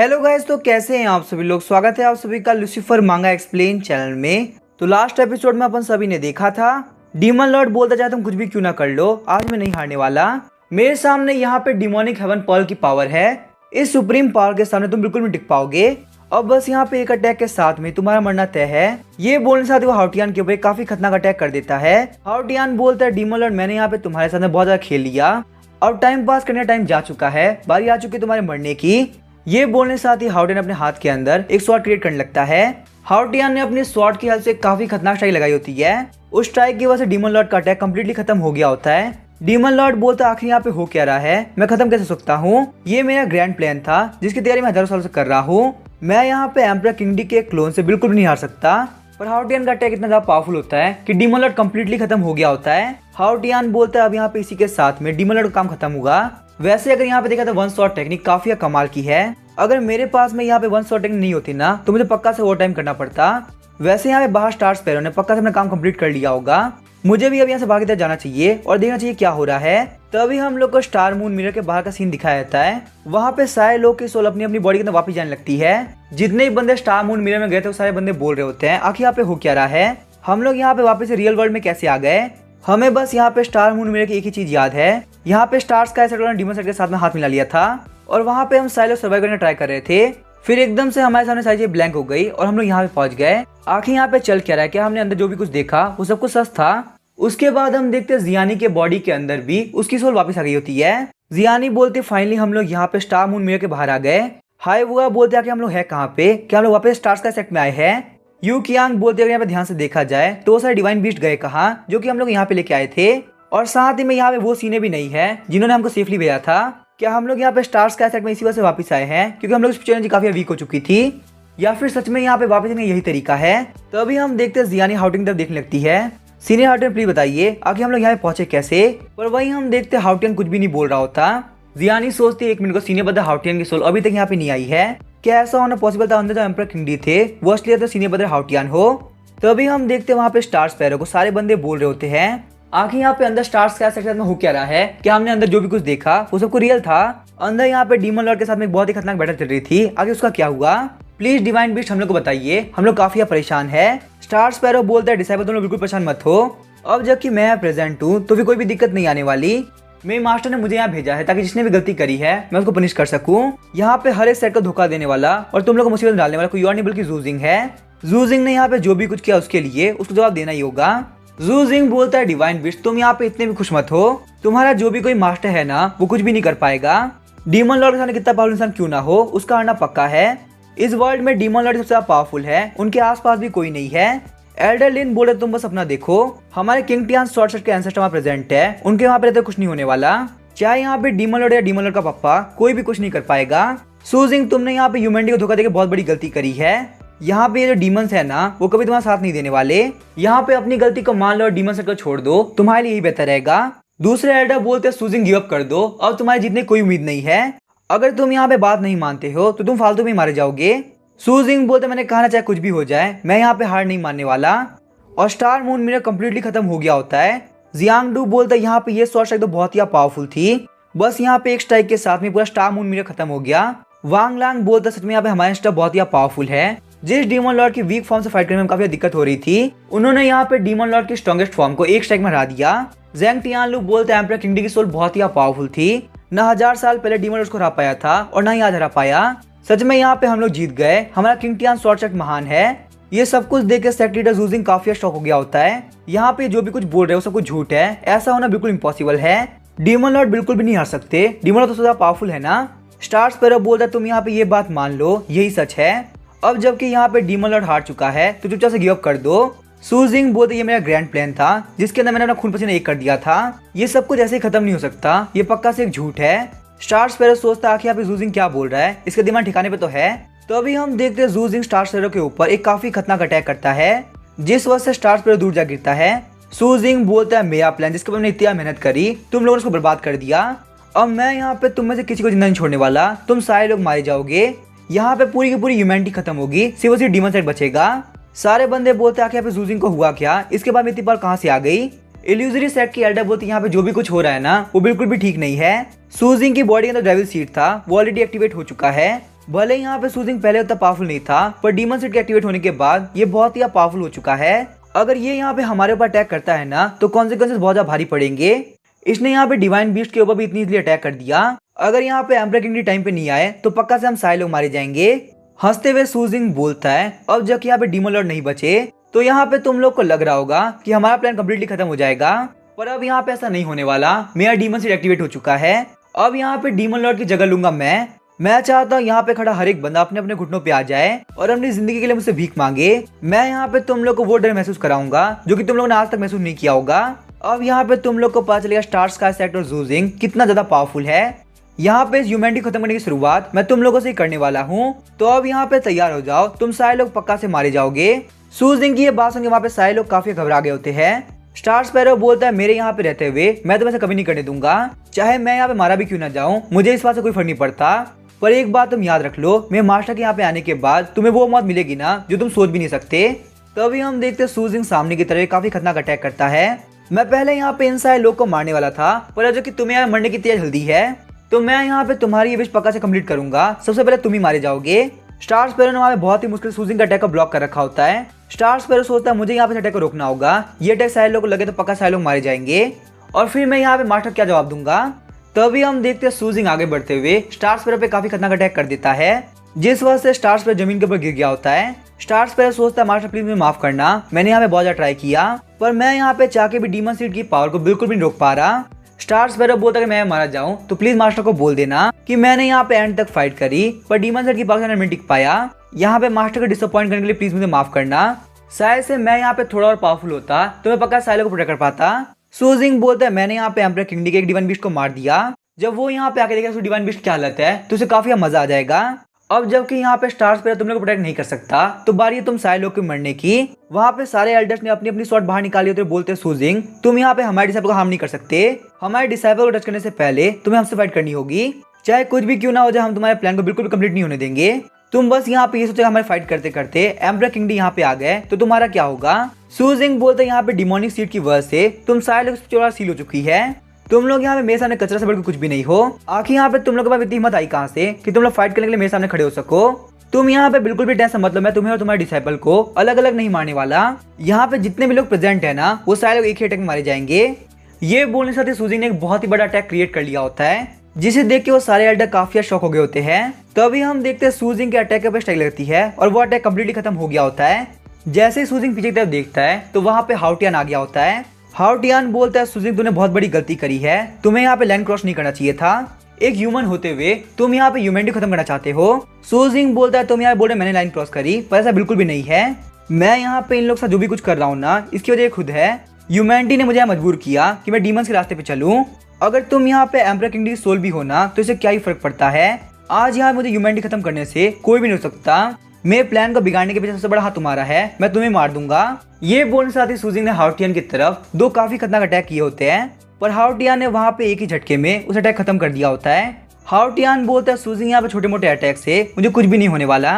Hello guys, तो कैसे हैं आप सभी लोग। स्वागत है आप सभी का लूसीफर मांगा एक्सप्लेन चैनल में। तो लास्ट एपिसोड में अपन सभी ने देखा था डीमन लॉर्ड बोलता चाहे तुम कुछ भी क्यों ना कर लो, आज मैं नहीं हारने वाला। मेरे सामने यहाँ पे डिमोनिक हेवन पर्ल की पावर है। इस सुप्रीम पावर के सामने तुम बिल्कुल नहीं टिक पाओगे। अब बस यहाँ पे एक अटैक के साथ में तुम्हारा मरना तय है। ये बोलने से वो हाउटियान के ऊपर काफी खतरनाक अटैक कर देता है। हाउटियान बोलता है डीमन लॉर्ड मैंने यहाँ पे तुम्हारे साथ बहुत ज्यादा खेल लिया, अब टाइम पास करने का टाइम जा चुका है, बारी आ चुकी है तुम्हारे मरने की। ये बोलने साथ ही हाउटियान अपने हाथ के अंदर एक स्वॉर्ड क्रिएट करने लगता है। हाउटियान ने अपनी स्वॉर्ड की हेल्प से काफी खतरनाक स्ट्राइक लगाई होती है। उस स्ट्राइक की वजह से डीमन लॉर्ड का अटैक कंप्लीटली खत्म हो गया होता है। डीमन लॉर्ड बोलता आखिर यहाँ पे हो क्या रहा है, मैं खत्म कैसे सकता हूँ। ये मेरा ग्रैंड प्लान था जिसकी तैयारी मैं हजारों सालों से कर रहा हूँ। मैं यहाँ पे एम्परर किंगडी के क्लोन से बिल्कुल भी नहीं हार सकता। पर हाउटियान का अटैक इतना ज्यादा पावरफुल होता है कि डीमन लॉर्ड कंप्लीटली खत्म हो गया होता है। हाउटियान बोलता है अब यहाँ पे इसी के साथ में डीमन लॉर्ड का काम खत्म होगा। वैसे अगर यहाँ पे देखा तो वन शॉट टेक्निक काफी कमाल की है। अगर मेरे पास में यहाँ पे वन शॉट टेक्निक नहीं होती ना तो मुझे पक्का से ओवर टाइम करना पड़ता। वैसे यहाँ पे बाहर स्टार स्पैरो ने पक्का से अपना काम कंप्लीट कर लिया होगा। मुझे भी अब यहाँ से भाग जाना चाहिए और देखना चाहिए क्या हो रहा है। तभी हम लोग को स्टार मून मिरर के बाहर का सीन दिखाया जाता है। वहाँ पे सारे लोग की सोल अपनी अपनी बॉडी के अंदर वापस जाने लगती है। जितने भी बंदे स्टार मून मिरर में गए थे वो सारे बंदे बोल रहे होते हैं आखिर यहाँ पे हो क्या रहा है, हम लोग यहाँ पे वापस रियल वर्ल्ड में कैसे आ गए। हमें बस यहाँ पे स्टार मून मिरर की एक ही चीज याद है, यहाँ पे स्टार्स का ऐसा डीमन सेट के साथ में हाथ मिला लिया था और वहाँ पे हम सारे लोग सर्वाइव करने ट्राई कर रहे थे। फिर एकदम से हमारे सामने सारी चीजें ब्लैंक हो गई और हम लोग यहाँ पे पहुंच गए। आखिर यहाँ पे चल क्या रहा है, क्या हमने अंदर जो भी कुछ देखा वो सब कुछ सच था। उसके बाद हम देखते हैं जियानी के बॉडी के अंदर भी उसकी सोल वापस आ गई होती है। जियानी बोलते फाइनली हम लोग यहाँ पे स्टार मून मिरर के बाहर आ गए। हाय वो बोलते हैं कि हम लोग है कहाँ पे, क्या हम लोग वापस स्टार्स का सेट में आए हैं। यू कियांग बोलते हैं यहाँ पे ध्यान से देखा जाए तो वो सारे डिवाइन बीस्ट गए कहाँ जो कि हम लोग यहाँ पे लेके आए थे। और साथ ही में यहाँ पे वो सीने भी नहीं है जिन्होंने हमको सेफली भेजा था। क्या हम लोग यहाँ पे स्टार्स का सेट में इसी वजह से वापस आए हैं क्योंकि हम लोग इस एनर्जी काफी वीक हो चुकी थी, या फिर सच में यहाँ पे वापस आने यही तरीका है। तभी हम देखते हैं जियानी हाउटिंग तरफ देखने लगती है। सीनियर हाउटियन प्लीज बताइए आखिर हम लोग यहाँ पे पहुंचे कैसे। पर वही हम देखते हैं हाउटियन कुछ भी नहीं बोल रहा होता। जियानी सोचती है एक मिनट को, सीनियर बदर हाउटियन की सोल अभी तक यहाँ पे नहीं आई है, क्या ऐसा होना पॉसिबल था अंदर जो एम्परर किंगडी थे वो असली तो सीनियर बदर हाउटियन हो। तभी हम देखते हैं वहाँ पे स्टार स्पैरो को सारे बंदे बोल रहे होते हैं आखिर यहाँ पे अंदर स्टार्स का सेक्टर में हो क्या रहा है, क्या हमने अंदर जो भी कुछ देखा वो सबको रियल था। अंदर यहाँ पे डीमन लॉर्ड के साथ में एक बहुत ही खतरनाक बैटल चल रही थी, आगे उसका क्या हुआ प्लीज डिवाइन बीस्ट हम लोग को बताइए, हम लोग काफी परेशान है। स्टार स्पैरो बोलता है डिसाइबल तुम लोग बिल्कुल परेशान मत हो, अब जबकि मैं प्रेजेंट हूँ तो भी कोई भी दिक्कत नहीं आने वाली। मेरे मास्टर ने मुझे यहाँ भेजा है ताकि जिसने भी गलती करी है मैं उसको पनिश कर सकूं। यहाँ पे हर एक सेट को धोखा देने वाला और तुम लोग को मुसीबत में डालने वाला कोई और नहीं बल्कि जू जिंग है। जू जिंग ने यहाँ पे जो भी कुछ किया उसके लिए उसको जवाब देना ही होगा। जू जिंग बोलता है डिवाइन बीस्ट तुम यहाँ पे इतने भी खुश मत हो, तुम्हारा जो भी कोई मास्टर है ना वो कुछ भी नहीं कर पाएगा। डीमन लॉर्ड के सामने कितना पावरफुल इंसान क्यों ना हो उसका हारना पक्का है। इस वर्ल्ड में डीमन लॉर्ड सबसे ज्यादा पावरफुल है, उनके आसपास भी कोई नहीं है। एल्डर लिन बोले तुम बस अपना देखो, हमारे किंग टियान शॉर्ट सर्ट के एंसेस्टर वहाँ प्रेजेंट है, उनके वहाँ पे रहते कुछ नहीं होने वाला। चाहे यहाँ पे डीमन लॉर्ड या डीमन लॉर्ड का पप्पा कोई भी कुछ नहीं कर पाएगा। सूजिंग तुमने यहाँ पे ह्यूमैनिटी को धोखा देकर बहुत बड़ी गलती करी है। यहाँ पे ये जो डीमंस है ना वो कभी तुम्हारा साथ नहीं देने वाले। यहाँ पे अपनी गलती को मान लो और डीमन सेट को छोड़ दो, तुम्हारे लिए यही बेहतर रहेगा। दूसरे एल्डर बोलते हैं सूजिंग गिव अप कर दो, अब तुम्हारे जीतने कोई उम्मीद नहीं है। अगर तुम यहाँ पे बात नहीं मानते हो तो तुम फालतू में मारे जाओगे। सूजिंग बोलते मैंने कहा ना चाहे कुछ भी हो जाए मैं यहाँ पे हार नहीं मानने वाला। और स्टार मून मिरर कंप्लीटली खत्म हो गया होता है। जियांग डू बोलता है यहाँ पे ये शॉर्ट स्ट्राइक तो बहुत ही पावरफुल थी, बस यहाँ पे एक स्ट्राइक के साथ में पूरा स्टार मून मिरर खत्म हो गया। वांग लांग बोलता सच में यहाँ पे हमारे स्टार बहुत ही पावरफुल है। जिस डीमन लॉर्ड की वीक फॉर्म से फाइट करने में काफी दिक्कत हो रही थी उन्होंने यहाँ पे डीमन लॉर्ड की स्ट्रॉन्गेस्ट फॉर्म को एक स्ट्राइक में हरा दिया। ज़ेंग टियानलू बोलते हैं एम्परर किंगडी की सोल बहुत ही पावरफुल थी, न 1000 साल पहले डीमन लॉर्ड को हरा पाया था और ना ही आज हरा पाया। सच में यहाँ पे हम लोग जीत गए, हमारा किंग टियान शॉर्ट सर्ट महान है। ये सब कुछ देख के सेक्ट लीडर जू जिंग काफी शॉक हो गया होता है। यहाँ पे जो भी कुछ बोल रहे हो सब कुछ झूठ है, ऐसा होना बिल्कुल इम्पॉसिबल है। डीमन लॉर्ड बिल्कुल भी नहीं हार सकते, डीमन लॉर्ड तो सबसे पावरफुल है ना। स्टार स्पैरो बोलता है तुम यहाँ पे ये बात मान लो यही सच है। अब जबकि यहाँ पे डीमन लॉर्ड हार चुका है तो चुपचाप से गिव अप कर दो। सूजिंग बोलते ये मेरा ग्रैंड प्लान था जिसके अंदर मैंने अपना खून पसीना एक कर दिया था, ये सब कुछ ऐसे ही खत्म नहीं हो सकता, ये पक्का से एक झूठ है। स्टार स्पैरो सोचता आखिर यहाँ पे जूजिंग क्या बोल रहा है, इसका दिमाग ठिकाने पे तो है। तो अभी हम देखते हैं जूजिंग स्टार स्पैरो के ऊपर एक काफी खतरनाक अटैक करता है जिस वजह से स्टार स्पैरो दूर जा गिरता है। सूजिंग बोलता है मेरा प्लान जिसके ऊपर मैंने इतनी मेहनत करी तुम लोगों ने उसको बर्बाद कर दिया, अब मैं यहाँ पे तुम में से किसी को जिंदा नहीं छोड़ने वाला, तुम सारे लोग मारे जाओगे। यहाँ पे पूरी की पूरी ह्यूमैनिटी खत्म होगी, सिर्फ सिर्फ डीमन सेट बचेगा। सारे बंदे बोलते हैं यहाँ पे जूजिंग को हुआ क्या, इसके बाद इतनी पावर कहाँ से आ गई। इल्यूजरी सेट की एल्डर बोलती है यहाँ पे जो भी कुछ हो रहा है ना वो बिल्कुल भी ठीक नहीं है। सूजिंग की बॉडी के अंदर डेविल सीड था वो ऑलरेडी एक्टिवेट हो चुका है। भले यहाँ पे सूजिंग पहले उतना पावरफुल नहीं था, पर डीमन सीड के एक्टिवेट होने के बाद ये बहुत ही पावरफुल हो चुका है। अगर ये यहाँ पे हमारे ऊपर अटैक करता है ना, तो कॉन्सिक्वेंसेस बहुत ज्यादा भारी पड़ेंगे। इसने यहाँ पे डिवाइन बीस्ट के ऊपर भी इतनी इजीली अटैक कर दिया। अगर यहाँ पे एम्परर किंगडी टाइम पे नहीं आए तो पक्का से हम सारे लोग मारे जाएंगे। हंसते हुए सूजिंग बोलता है, अब जब यहाँ पे डीमन लॉर्ड नहीं बचे तो यहाँ पे तुम लोग को लग रहा होगा कि हमारा प्लान कम्प्लीटली खत्म हो जाएगा, पर अब यहाँ पे ऐसा नहीं होने वाला। मेरा डीमन सीड एक्टिवेट हो चुका है। अब यहाँ पे डीमन लॉर्ड की जगह लूंगा मैं चाहता हूँ यहाँ पे खड़ा हर एक बंदा अपने अपने घुटनों पे आ जाए और अपनी जिंदगी के लिए मुझसे भीख मांगे। मैं यहाँ पे तुम लोग को वो डर महसूस कराऊंगा जो कि तुम लोगों ने आज तक महसूस नहीं किया होगा। अब यहाँ पे तुम लोग को पता चलेगा स्टार स्काई सेक्टर और सूजिंग कितना ज्यादा पावरफुल है। यहाँ पे ह्यूमैनिटी खत्म करने की शुरुआत मैं तुम लोगों से ही करने वाला हूँ, तो अब यहाँ पे तैयार हो जाओ, तुम सारे लोग पक्का से मारे जाओगे। सूजिंग की ये बात सुन के वहाँ पे सारे लोग काफी घबरा गए होते हैं। स्टार स्पैरो बोलता है, मेरे यहाँ पे रहते हुए मैं तो वैसे कभी नहीं करने दूंगा, चाहे मैं यहाँ पे मारा भी क्यों ना जाऊँ, मुझे इस बात से कोई फर्क नहीं पड़ता। पर एक बात तुम याद रख लो, मेरे मास्टर के यहाँ पे आने के बाद तुम्हें वो मौत मिलेगी ना जो तुम सोच भी नहीं सकते। तभी हम देखते सूजिंग सामने की तरफ काफी खतरनाक अटैक करता है। मैं पहले यहाँ पे इन सारे लोग को मारने वाला था, पर जो कि तुम्हें यहाँ मरने की तेज जल्दी है तो मैं यहाँ पे तुम्हारी ये विश पक्का से कंप्लीट करूंगा। सबसे पहले तुम ही मारे जाओगे। स्टार स्पैरो ने वहाँ पे बहुत ही मुश्किल सूजिंग का अटैक को ब्लॉक कर रखा होता है। स्टार स्पैरो सोचता है मुझे यहाँ पे अटैक को रोकना होगा, ये अटैक सारे लोग को लगे तो पक्का सारे लोग मारे जाएंगे और फिर मैं यहाँ पे मास्टर क्या जवाब दूंगा। तभी हम देखते हैं सूजिंग आगे बढ़ते हुए स्टार स्पैरो पे काफी खतरनाक अटैक कर देता है, जिस वजह से स्टार स्पैरो जमीन के ऊपर गिर गया होता है। स्टार स्पैरो सोचता है मास्टर प्लीज मुझे माफ करना, मैंने यहाँ पे बहुत ज्यादा ट्राई किया पर मैं यहाँ पे चाह के भी डीमन सीड की पावर को बिल्कुल भी नहीं रोक पा रहा। स्टार स्पैरो बोलता है कि मैं मारा जाऊं तो प्लीज मास्टर को बोल देना कि मैंने यहाँ पे एंड तक फाइट करी पर डीमन सीड की पावर से नहीं टिक पाया। यहाँ पे मास्टर को डिसअपॉइंट करने के लिए प्लीज मुझे माफ करना, शायद से मैं यहाँ पे थोड़ा और पावरफुल होता तो मैं पक्का साइलो को प्रोटेक्ट कर पाता। सूजिंग बोलता है मैंने यहाँ पे एम्परर किंगडी के एक डिवाइन बीस्ट को मार दिया, जब वो यहाँ पे आके देखेगा उसको डिवाइन बीस्ट क्या हालत है तो उसे काफी मजा आ जाएगा। अब जबकि यहाँ पे स्टार स्पैरो तुम लोग को प्रोटेक्ट नहीं कर सकता तो बारी है तुम सारे लोग के मरने की। वहाँ पे सारे एल्डर्स ने अपनी अपनी स्वॉर्ड बाहर निकाली होते बोलते सूजिंग तुम यहाँ पे हमारे डिसाइपल को हार्म नहीं कर सकते, हमारे डिसाइपल को टच करने से पहले तुम्हें हमसे फाइट करनी होगी, चाहे कुछ भी क्यों ना हो जाए हम तुम्हारे प्लान को बिल्कुल भी कंप्लीट नहीं होने देंगे। तुम बस यहाँ पे ये सोचा हमारे फाइट करते करते एम्परर किंगडी यहाँ पे आ गए तो तुम्हारा क्या होगा। सूजिंग बोलते यहाँ पे डिमोनिक सीड की वजह से तुम सारे लोग सील हो चुकी है, तुम लोग यहाँ पे मेरे सामने कचरा से बढ़कर कुछ भी नहीं हो। आखिर यहाँ पे तुम लोग के पास इतनी हिम्मत आई कहाँ से कि तुम लोग फाइट करने के लिए मेरे सामने खड़े हो सको। तुम यहाँ पे बिल्कुल भी टेंशन मतलब मैं तुम्हें और तुम्हारे डिसाइपल को अलग अलग नहीं मारने वाला, यहाँ पे जितने भी लोग प्रेजेंट है ना वो सारे लोग एक ही अटैक में मारे जाएंगे। ये बोलने साथ ही सूजिंग ने एक बहुत ही बड़ा अटैक क्रिएट कर लिया होता है, जिसे देख के वो सारे एल्डर काफी शॉक हो गए होते हैं। तभी हम देखते हैं सूजिंग के अटैक पे स्ट्राइक लगती है और वो अटैक कम्प्लीटली खत्म हो गया होता है। जैसे ही सूजिंग पीछे की तरफ देखता है तो वहाँ पे हाउटियान आ गया होता है। हाउटियान बोलता है सूजिंग तूने बहुत बड़ी गलती करी है, तुम्हें यहाँ पे लैंड क्रॉस नहीं करना चाहिए था, एक ह्यूमन होते हुए तुम यहाँ पे ह्यूमैनिटी खत्म करना चाहते हो। सूजिंग बोलता है तुम यहाँ बोल रहे मैंने लाइन क्रॉस करी, पर ऐसा बिल्कुल भी नहीं है, मैं यहाँ पे इन लोग के साथ जो भी कुछ कर रहा हूँ ना इसकी वजह खुद है, ह्यूमैनिटी ने मुझे मजबूर किया कि मैं डीमंस के रास्ते पे चलूं। अगर तुम यहाँ पे एम्परर किंगडी सोल भी हो ना तो इसे क्या ही फर्क पड़ता है, आज यहाँ मुझे ह्यूमैनिटी खत्म करने से कोई भी नहीं हो सकता, मेरे प्लान को बिगाड़ने के पीछे सबसे बड़ा हाथ तुम्हारा है, मैं तुम्हें मार दूंगा। ये बोलने साथ ही सूजिंग ने हाउटियान की तरफ दो काफी खतरनाक अटैक किए होते हैं, पर हाउटियान ने वहाँ पे एक ही झटके में उस अटैक खत्म कर दिया होता है। हाउटियान बोलता है सूजिंग यहाँ पे छोटे मोटे अटैक से मुझे कुछ भी नहीं होने वाला,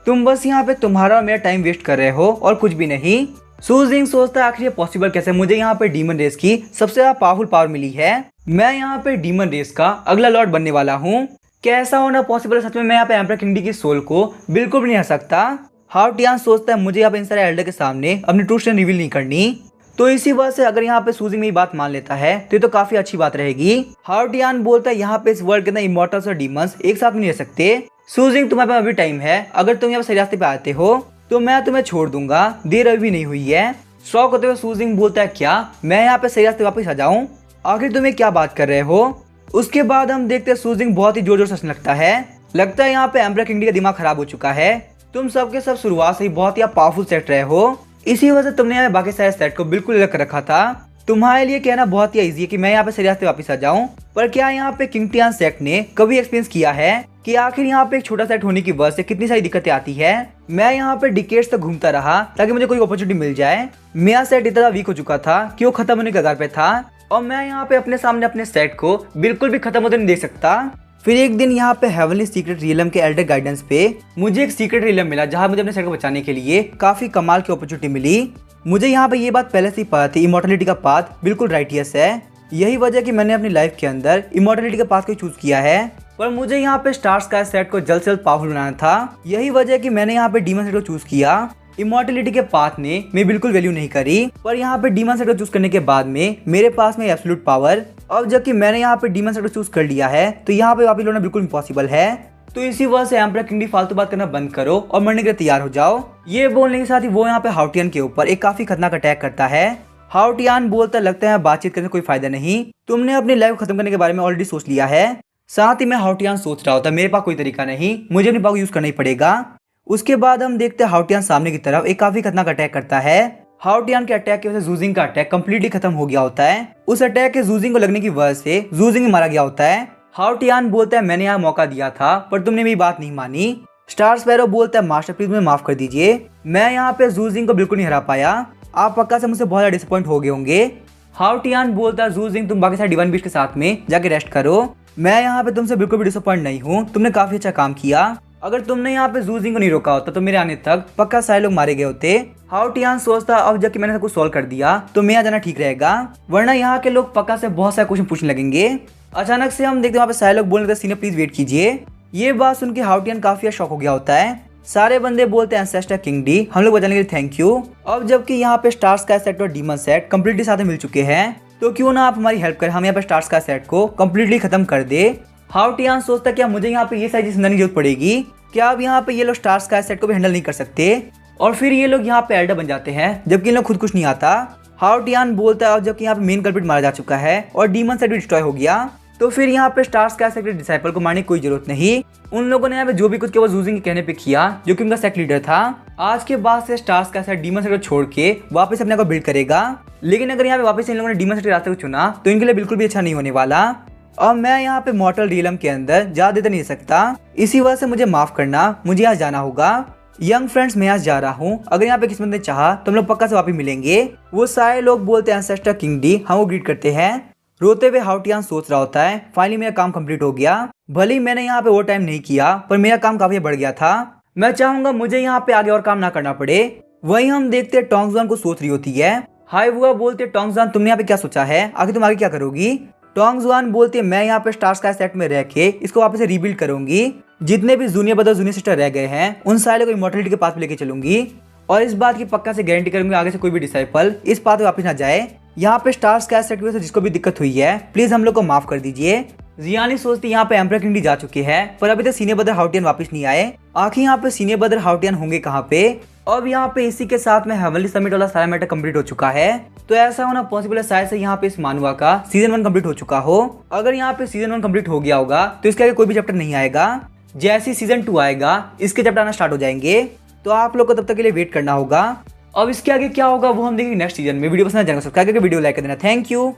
तुम बस यहाँ पे तुम्हारा और मेरा टाइम वेस्ट कर रहे हो और कुछ भी नहीं। सूजिंग सोचता है आखिर ये पॉसिबल कैसे, मुझे यहाँ पे डीमन रेस की सबसे ज्यादा पावरफुल पावर मिली है, मैं यहाँ पे डीमन रेस का अगला लॉर्ड बनने वाला हूँ, कैसा होना पॉसिबल है, सच में मैं यहाँ पे एम्परर किंगडी की सोल को बिल्कुल भी नहीं हरा सकता। हाउटियान सोचता है मुझे यहाँ पे इन सारे एल्डर के सामने अपनी ट्रू स्ट्रेंथ रिवील नहीं करनी, तो इसी वजह से अगर यहाँ पे सूजिंग मेरी बात मान लेता है तो ये तो काफी अच्छी बात रहेगी। हाउटियान बोलता है यहाँ पे इस वर्ल्ड के अंदर इमॉर्टल्स और डीमंस एक साथ नहीं रह सकते, सूजिंग तुम्हारे पास अभी टाइम है, अगर तुम यहाँ पे सही रास्ते पे आते हो तो मैं तुम्हें छोड़ दूंगा, देर अभी नहीं हुई है। शौक होते हुए सूजिंग बोलता है क्या मैं यहाँ पे सही रास्ते वापस आ जाऊँ, आखिर तुम्हें क्या बात कर रहे हो। उसके बाद हम देखते हैं सूजिंग बहुत ही जोर जोर से हंसने लगता है यहाँ पे एम्परर किंगडी का दिमाग खराब हो चुका है, तुम सबके सब शुरुआत से ही बहुत ही पावरफुल सेट रहे हो, इसी वजह से तुमने यहाँ बाकी सारे सेट को बिल्कुल अलग कर रखा था, तुम्हारे लिए कहना बहुत ही इजी है कि मैं यहाँ पे सही रास्ते वापस आ जाऊँ, पर क्या यहाँ पे किंगटियान सेट ने कभी एक्सपीरियंस किया है कि आखिर यहाँ पे एक छोटा सेट होने की वजह से कितनी सारी दिक्कतें आती है। मैं यहाँ पे डिकेड्स तक घूमता रहा ताकि मुझे कोई अपॉर्चुनिटी मिल जाए, मेरा सेट इतना वीक हो चुका था कि वो खत्म होने के कगार पे था और मैं यहाँ पे अपने सामने अपने सेट को बिल्कुल भी खत्म होते नहीं देख सकता। फिर एक दिन यहाँ पे हेवनली सीक्रेट रियलम के एल्डर गाइडेंस पे मुझे एक सीक्रेट रियलम मिला जहाँ मुझे अपने सेट को बचाने के लिए काफी कमाल की अपॉर्चुनिटी मिली। मुझे यहाँ पे ये बात पहले से ही पता थी इमॉर्टलिटी का पाथ बिल्कुल राइटियस है, यही वजह कि मैंने अपनी लाइफ के अंदर इमॉर्टलिटी के पाथ को चूज किया है। पर मुझे यहाँ पे स्टार स्काई सेट को जल्द से जल्द पावरफुल बनाना था। यही वजह कि मैंने यहाँ पे डीमन सेट को चूज किया। इमॉर्टलिटी के पाथ ने मैं बिल्कुल वैल्यू नहीं करी, पर यहाँ पे डीमन सेट को चूज करने के बाद में मेरे पास में एब्सोल्यूट पावर। अब जबकि मैंने यहाँ पे डीमन सेट को चूज कर लिया है तो यहाँ पे वापस लौटना बिल्कुल इम्पॉसिबल है। तो इसी वजह से एम्परर किंगडी फालतू बात करना बंद करो और मरने के लिए तैयार हो जाओ। ये बोलने के साथ ही वो यहाँ पे हाउटियन के ऊपर एक काफी खतरनाक अटैक करता है। हाउटियन बोलता लगता है बातचीत करने से कोई फायदा नहीं, तुमने अपनी लाइफ खत्म करने के बारे में ऑलरेडी सोच लिया है। साथ ही मैं हाउटियन सोच रहा होता मेरे पास कोई तरीका नहीं, मुझे अपनी पावर यूज करना ही पड़ेगा। उसके बाद हम देखते हैं हाउटियन सामने की तरफ एक काफी खतरनाक अटैक करता है। हाउटियन के अटैक की वजह से जूजिंग का अटैक कंप्लीटली खत्म हो गया होता है। उस अटैक के जूजिंग को लगने की वजह से जूजिंग मारा गया होता है। हाउटियन बोलता है मैंने यहाँ मौका दिया था पर तुमने मेरी बात नहीं मानी। स्टार स्पैरो बोलता है मास्टर प्लीज मुझे माफ कर दीजिए, मैं यहाँ पे जूजिंग को बिल्कुल नहीं हरा पाया, आप पक्का से मुझसे बहुत ज्यादा डिसअपॉइंट हो गए होंगे। हाउटियन बोलता है जूजिंग तुम बाकी सारे डिवाइन बीस्ट के साथ में जाके रेस्ट करो, मैं यहाँ पे तुमसे बिल्कुल भी डिसअपॉइंट नहीं हूँ, तुमने काफी अच्छा काम किया। अगर तुमने यहाँ पे जूजिंग को नहीं रोका होता तो मेरे आने तक पक्का सारे लोग मारे गए होते। हाउटियन सोचता अब जबकि मैंने सब कुछ सॉल्व कर दिया तो मैं यहाँ जाना ठीक रहेगा, वरना यहाँ के लोग पक्का से बहुत सारे क्वेश्चन पूछने लगेंगे। अचानक से हम देखते हैं वहाँ पे सारे लोग बोलने लगते सीनियर प्लीज वेट कीजिए। ये बात सुन के हाउटियन काफी शॉक हो गया होता है। सारे बंदे बोलते हैं एंसेस्टर किंगडी हम लोग बचाने के लिए थैंक यू। अब जबकि यहाँ पे स्टार स्काई सेट और डीमन सेट कंप्लीटली साथ में मिल चुके हैं तो क्यों ना आप हमारी हेल्प करें, हम यहाँ पे स्टार स्काई सेट को कंप्लीटली खत्म कर दे। हाउटियन सोचता क्या मुझे यहाँ पे ये सारी चीज समझने की जरूरत पड़ेगी, क्या अब यहाँ पे ये लोग स्टार स्काई सेट को भी हैंडल नहीं कर सकते, और फिर ये लोग यहाँ पे एल्डर बन जाते हैं जबकि इन लोग खुद कुछ नहीं आता। हाउटियन बोलता है अब जबकि यहाँ पे मेन कल्प्रिट मारा जा चुका है और डीमन सेट भी डिस्ट्रॉय हो गया तो फिर यहाँ पे स्टार स्काई सेट के डिसाइपल को मारने की कोई जरूरत नहीं। उन लोगों ने यहाँ पे जो भी कुछ केवल जूजिंग के कहने पे किया जो कि उनका सेट लीडर था। आज के बाद से star sky set demon set को छोड़ के वापस अपने को बिल्ड करेगा, लेकिन अगर यहाँ पे वापस इन लोगों ने डीमन सेट के रास्ते को चुना तो इनके लिए बिल्कुल भी अच्छा नहीं होने वाला। अब मैं यहाँ पे मॉर्टल रियलम के अंदर जा देता नहीं सकता, इसी वजह से मुझे माफ करना, मुझे यहाँ जाना होगा। यंग फ्रेंड्स मैं यहाँ जा रहा हूँ, अगर यहाँ पे किस्मत ने चाहा तो हम लोग पक्का से वापस मिलेंगे। वो सारे लोग बोलते हैं एंसेस्टर किंगडी हम वो ग्रीट करते हैं। रोते हुए हाउटियन सोच रहा होता है फाइनली मेरा काम कंप्लीट हो गया, भले ही मैंने यहाँ पे वो टाइम नहीं किया पर मेरा काम काफी बढ़ गया था, मैं चाहूंगा मुझे यहाँ पे आगे और काम ना करना पड़े। वहीं हम देखते हैं टोंगजुआन को सोच रही होती है। हाय बुआ बोलते टोंगजुआन तुमने यहाँ पे क्या सोचा है, आगे तुम आगे क्या करोगी। टोंगजुआन बोलती है मैं यहाँ पे स्टार स्काई सेट में रह के इसको वापस से रीबिल्ड करूंगी, जितने भी जूनियर ब्रदर जूनियर सिस्टर रह गए हैं उन सारे को इमॉर्टलिटी के पास पे लेके चलूंगी और इस बात की पक्का से गारंटी करूंगी आगे से कोई भी डिसाइपल इस पाथ पे वापस ना जाए। यहाँ पे स्टार स्काई सेट की वजह से जिसको भी दिक्कत हुई है प्लीज हम लोग को माफ कर दीजिए। जियानी सोचती यहाँ पे एम्परर किंगडी जा चुके हैं पर अभी तक सीनियर ब्रदर हाउटियन वापस नहीं आए, आखिर यहाँ पे सीनियर ब्रदर हाउटियन होंगे कहाँ पे। अब यहाँ पे इसी के साथ में हेवनली समिट वाला सारा मैटर कंप्लीट हो चुका है, तो ऐसा होना पॉसिबल है शायद से यहाँ पे इस मानुआ का सीजन 1 कंप्लीट हो चुका हो। अगर यहाँ पे सीजन 1 कंप्लीट हो गया होगा तो इसके आगे कोई भी चैप्टर नहीं आएगा, जैसे सीजन 2 आएगा इसके चैप्टर आना स्टार्ट हो जाएंगे, तो आप लोग को तब तक के लिए वेट करना होगा। अब इसके आगे क्या होगा वो हम देखेंगे नेक्स्ट सीजन में। वीडियो पसंद है चैनल को सब्सक्राइब करके वीडियो लाइक कर देना। Thank you.